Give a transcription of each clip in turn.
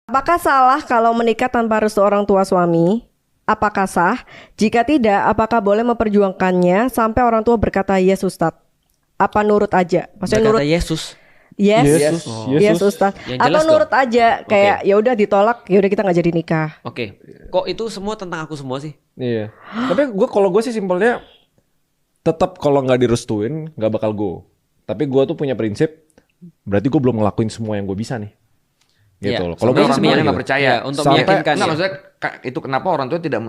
Apakah salah kalau menikah tanpa restu orang tua suami? Apakah sah? Jika tidak, apakah boleh memperjuangkannya sampai orang tua berkata yes Ustadz? Apa nurut aja? Maksudnya Berkata nurut Yesus. yes, Yesus. yes Ustadz. Yang Atau jelas nurut dong. aja kayak ya udah ditolak, ya udah kita nggak jadi nikah. Oke. Kok itu semua tentang aku semua sih? Iya. Tapi kalau gue sih simpelnya tetap kalau nggak direstuin nggak bakal go. Tapi gue tuh punya prinsip, berarti gue belum ngelakuin semua yang gue bisa nih. Gitu Iya. loh. Kalau Sampai gue orang sih tuanya gitu. nggak percaya. Ya, untuk Sampai- meyakinkan Enggak, ya. maksudnya itu kenapa orang tua tidak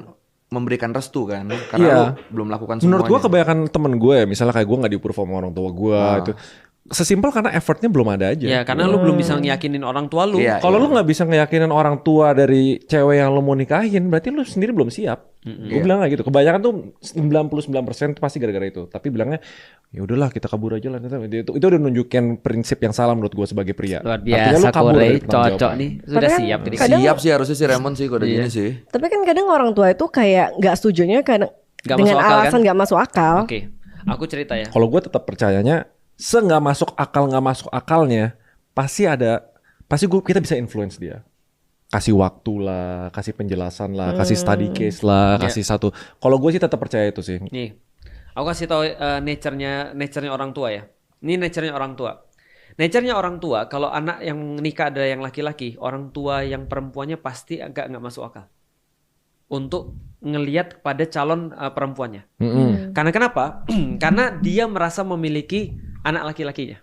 memberikan restu kan? Karena Iya. lu belum melakukan semuanya. Menurut gue kebanyakan temen gue ya, misalnya kayak gue nggak di-approve sama orang tua gue itu. Sesimpel karena effortnya belum ada aja. Ya, karena lu belum bisa ngeyakinin orang tua lu. Iya. Kalau lu nggak bisa ngeyakinin orang tua dari cewek yang lu mau nikahin, berarti lu sendiri belum siap. Gue bilang kayak gitu. Kebanyakan tuh 99% tuh pasti gara-gara itu. Tapi bilangnya, ya udahlah kita kabur aja lah. Itu udah nunjukin prinsip yang salah menurut gue sebagai pria. Luar Artinya lu biasa kabur Korey, dari pertanggungjawaban. cocok nih. Sudah Padahal siap jadi. kadang- Siap sih harusnya si Raymond sih kalau Iya. gini sih. Tapi kan kadang orang tua itu kayak nggak setujunya kadang Nggak dengan masuk akal, alasan kan? nggak masuk akal. Oke. Aku cerita ya. Kalau gue tetap percayanya, nggak masuk akalnya, pasti kita bisa influence dia. Kasih waktu lah, kasih penjelasan lah, kasih study case lah, kasih satu. Kalau gue sih tetap percaya itu sih. Nih, aku kasih tahu nature-nya orang tua ya. Ini nature-nya orang tua. Nature-nya orang tua, kalau anak yang nikah ada yang laki-laki, orang tua yang perempuannya pasti agak nggak masuk akal untuk ngelihat pada calon perempuannya. Karena kenapa? Karena dia merasa memiliki anak laki-lakinya.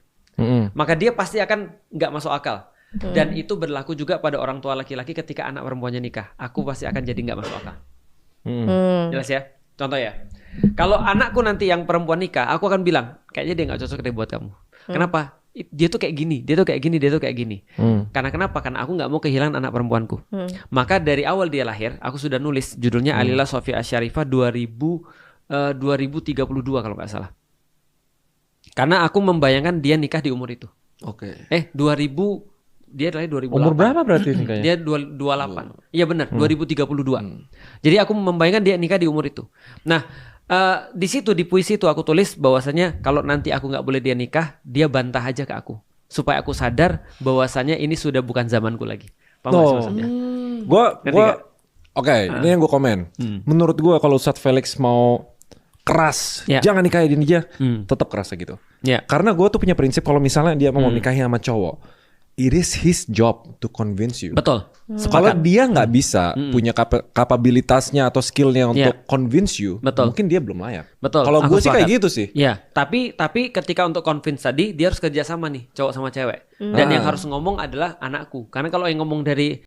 Maka dia pasti akan nggak masuk akal. Dan itu berlaku juga pada orang tua laki-laki ketika anak perempuannya nikah. Aku pasti akan jadi nggak masuk akal. Jelas ya? Contoh ya. Kalau anakku nanti yang perempuan nikah, aku akan bilang, kayaknya dia nggak cocok deh buat kamu. Kenapa? Dia tuh kayak gini, dia tuh kayak gini, dia tuh kayak gini. Karena kenapa? Karena aku nggak mau kehilangan anak perempuanku. Maka dari awal dia lahir, aku sudah nulis judulnya Alila Sofia Asyarifah 2032 kalau nggak salah. Karena aku membayangkan dia nikah di umur itu. Oke. 2000 dia lahir 2008. Umur berapa berarti nikahnya? Dia 28. Iya benar, 2032. Jadi aku membayangkan dia nikah di umur itu. Nah, di situ di puisi itu aku tulis bahwasanya kalau nanti aku nggak boleh dia nikah, dia bantah aja ke aku supaya aku sadar bahwasanya ini sudah bukan zamanku lagi. Paham nggak sih maksudnya? Oke, ini yang gue komen. Menurut gue kalau Ustadz Felix mau keras, Ya. jangan nikahin dia, tetap keras gitu. Ya. Karena gue tuh punya prinsip kalau misalnya dia mau nikahin sama cowok, it is his job to convince you. Betul. Kalau dia nggak bisa punya kapabilitasnya atau skillnya untuk convince you, Betul. mungkin dia belum layak. Betul. Kalau Aku gue sih kayak sepakat. gitu sih. Ya, tapi ketika untuk convince tadi dia harus kerja sama nih, cowok sama cewek. Dan yang harus ngomong adalah anakku. Karena kalau yang ngomong dari